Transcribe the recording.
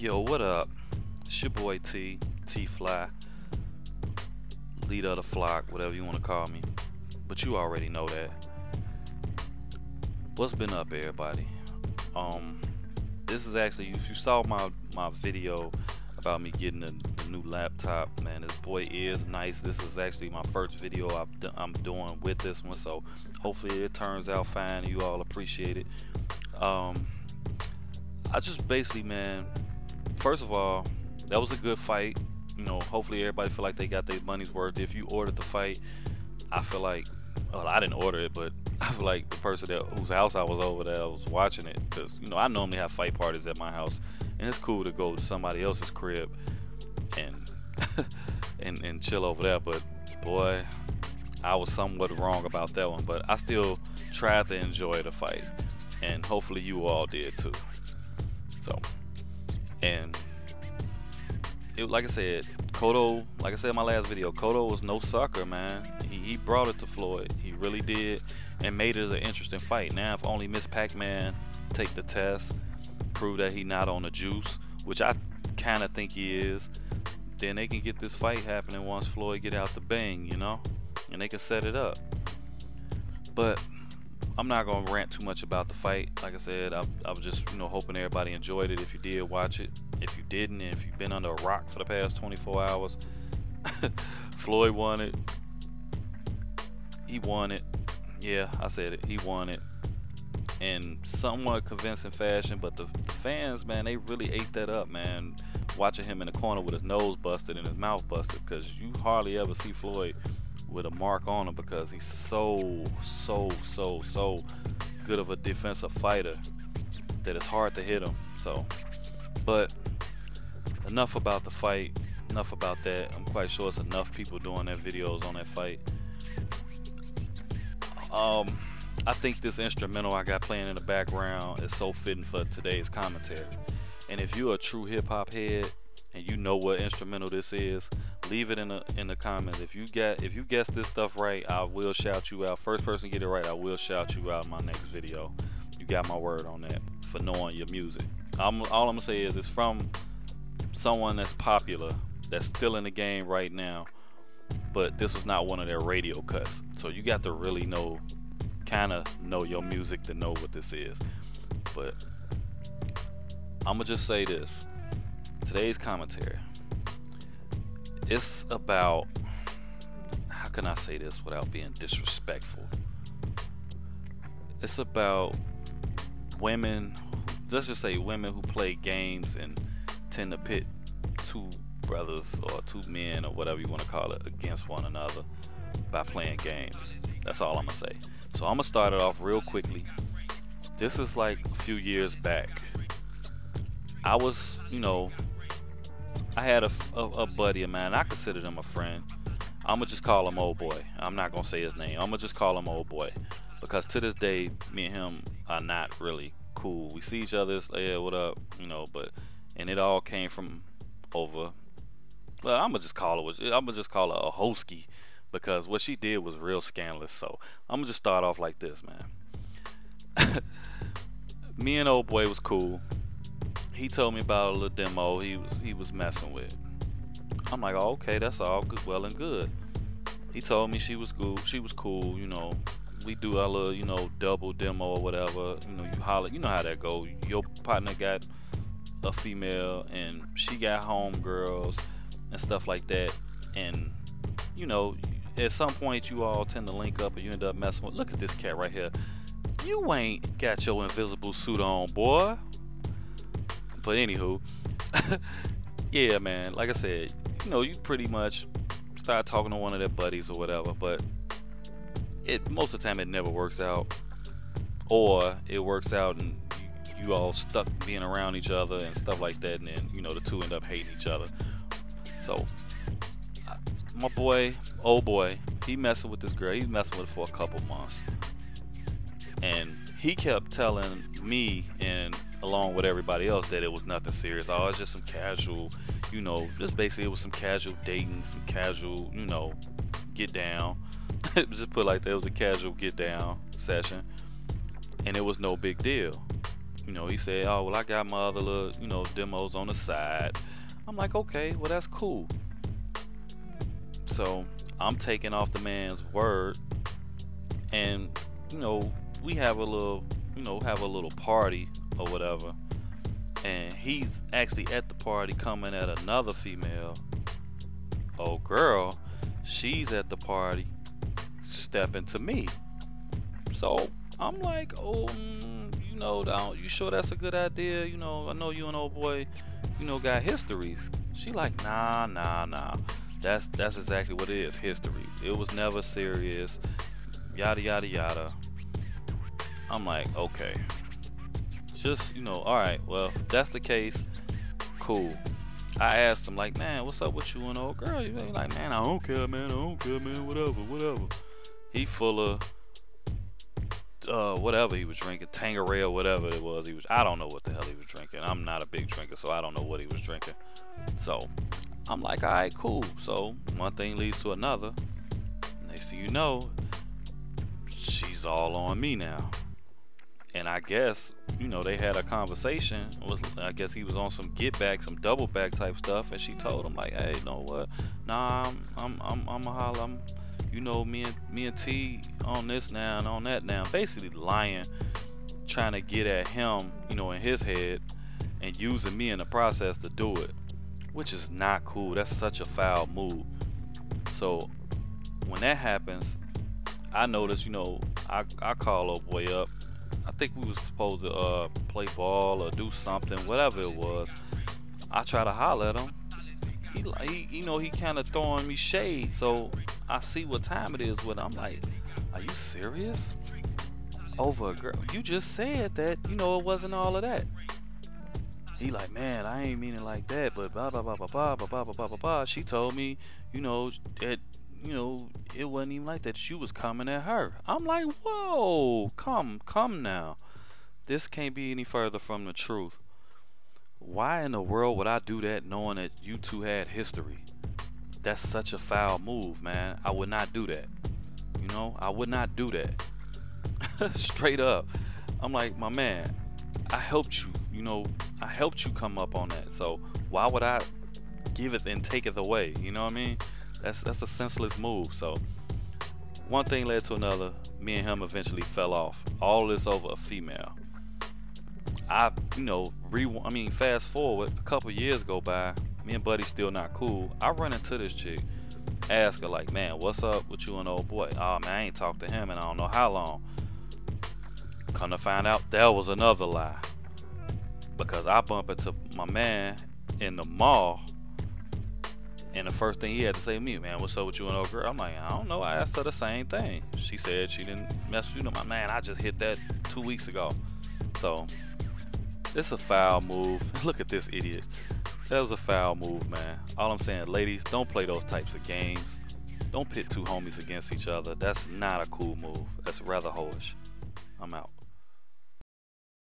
Yo, what up? It's your boy T Fly, leader of the flock, whatever you want to call me. But you already know that. What's been up, everybody? This is actually, if you saw my video about me getting a new laptop, man, this boy is nice. This is actually my first video I'm doing with this one, so hopefully it turns out fine. You all appreciate it. I just basically, man, first of all, that was a good fight. You know, hopefully everybody feel like they got their money's worth. If you ordered the fight, I feel like, well, I didn't order it, but I feel like the person whose house I was over there, I was watching it, because, you know, I normally have fight parties at my house, and it's cool to go to somebody else's crib and and chill over there. But boy, I was somewhat wrong about that one, but I still tried to enjoy the fight, and hopefully you all did too. So, and it, like I said, Cotto, like I said in my last video, Cotto was no sucker, man. He brought it to Floyd. He really did, and made it an interesting fight. Now, if only Miss Pac-Man take the test, prove that he not on the juice, which I kind of think he is, then they can get this fight happening once Floyd get out the bang, you know, and they can set it up. But I'm not gonna rant too much about the fight. Like I said, I was just, you know, hoping everybody enjoyed it. If you did, watch it. If you didn't, and if you've been under a rock for the past 24 hours, Floyd won it. He won it. Yeah, I said it. He won it in somewhat convincing fashion. But the fans, man, they really ate that up, man. Watching him in the corner with his nose busted and his mouth busted, because you hardly ever see Floyd with a mark on him, because he's so good of a defensive fighter that it's hard to hit him. So, but enough about the fight, enough about that. I'm quite sure it's enough people doing their videos on that fight. I think this instrumental I got playing in the background is so fitting for today's commentary. And if you're a true hip-hop head and you know what instrumental this is, leave it in the comments. If you guess this stuff right, I will shout you out. First person to get it right, I will shout you out in my next video. You got my word on that, for knowing your music. All I'm gonna say is it's from someone that's popular, that's still in the game right now, but this was not one of their radio cuts. So you got to really know, kind of know your music to know what this is. But I'm gonna just say this: today's commentary, it's about, how can I say this without being disrespectful? It's about women, let's just say women who play games and tend to pit two brothers or two men or whatever you want to call it against one another by playing games. That's all I'm gonna say. So I'm gonna start it off real quickly. This is like a few years back. I was, you know, I had a buddy of mine. I considered him a friend. I'm gonna just call him old boy. I'm not gonna say his name. I'm gonna just call him old boy, because to this day, me and him are not really cool. We see each other, yeah, what up, you know, and it all came from over. Well, I'm gonna just call her a hosky, because what she did was real scandalous. So I'm gonna just start off like this, man. Me and old boy was cool. He told me about a little demo he was messing with. I'm like, oh, okay, that's all good, well and good. He told me she was cool, you know. We do our little, you know, double demo or whatever. You know, you holler, you know how that go. Your partner got a female and she got homegirls and stuff like that. And, you know, at some point you all tend to link up and you end up messing with, look at this cat right here. You ain't got your invisible suit on, boy. But anywho, yeah, man, like I said, you know, you pretty much start talking to one of their buddies or whatever, but most of the time it never works out, or it works out and you all stuck being around each other and stuff like that, and then, you know, the two end up hating each other. So my boy, old boy, he messing with this girl. He's messing with her for a couple months, and he kept telling me and along with everybody else that it was nothing serious. Oh, it's just some casual, you know, just basically it was some casual dating, some casual, you know, get down. Just put it like that, it was a casual get down session, and it was no big deal. You know, he said, oh, well, I got my other little, you know, demos on the side. I'm like, okay, well, that's cool. So I'm taking off the man's word, and, you know, we have a little, you know, have a little party or whatever. And he's actually at the party coming at another female. Oh, girl, she's at the party stepping to me. So I'm like, oh, you know, you sure that's a good idea? You know, I know you and old boy, you know, got histories. She like, nah. That's exactly what it is, history. It was never serious. Yada yada yada. I'm like, okay. Just, you know, alright, well, if that's the case, cool. I asked him, like, man, what's up with you and old girl? He's like, man, I don't care, man, whatever. He full of whatever he was drinking, Tanqueray or whatever it was. I don't know what the hell he was drinking. I'm not a big drinker, so I don't know what he was drinking. So I'm like, all right, cool. So one thing leads to another. Next thing you know, she's all on me now. And I guess, you know, they had a conversation. I guess he was on some get back, some double back type stuff, and she told him, like, hey, you know what? Nah, I'm a holler. You know, me and T on this now and on that now. Basically lying, trying to get at him, you know, in his head, and using me in the process to do it, which is not cool. That's such a foul move. So when that happens, I notice, you know, I call old boy up. I think we was supposed to play ball or do something, whatever it was. I try to holler at him. He you know, he kind of throwing me shade. So I see what time it is with him. I'm like, are you serious? Over a girl? You just said that, you know, it wasn't all of that. He like, man, I ain't mean it like that, but blah blah blah blah blah blah blah blah blah blah. She told me, you know, that, you know, it wasn't even like that. You was coming at her. I'm like, whoa, come now. This can't be any further from the truth. Why in the world would I do that knowing that you two had history? That's such a foul move, man. I would not do that. You know, I would not do that. Straight up. I'm like, my man, I helped you, you know, I helped you come up on that. So why would I give it and take it away? You know what I mean? That's a senseless move. So one thing led to another. Me and him eventually fell off. All this over a female. You know, fast forward, a couple years go by. Me and Buddy still not cool. I run into this chick, ask her like, man, what's up with you and old boy? Oh man, I ain't talked to him in I don't know how long. Come to find out, that was another lie. Because I bump into my man in the mall, and the first thing he had to say to me, man, what's up with you and old girl? I'm like, I don't know. I asked her the same thing. She said she didn't mess with you. My man, I just hit that 2 weeks ago. So it's a foul move. Look at this idiot. That was a foul move, man. All I'm saying, ladies, don't play those types of games. Don't pit two homies against each other. That's not a cool move. That's rather hoish. I'm out.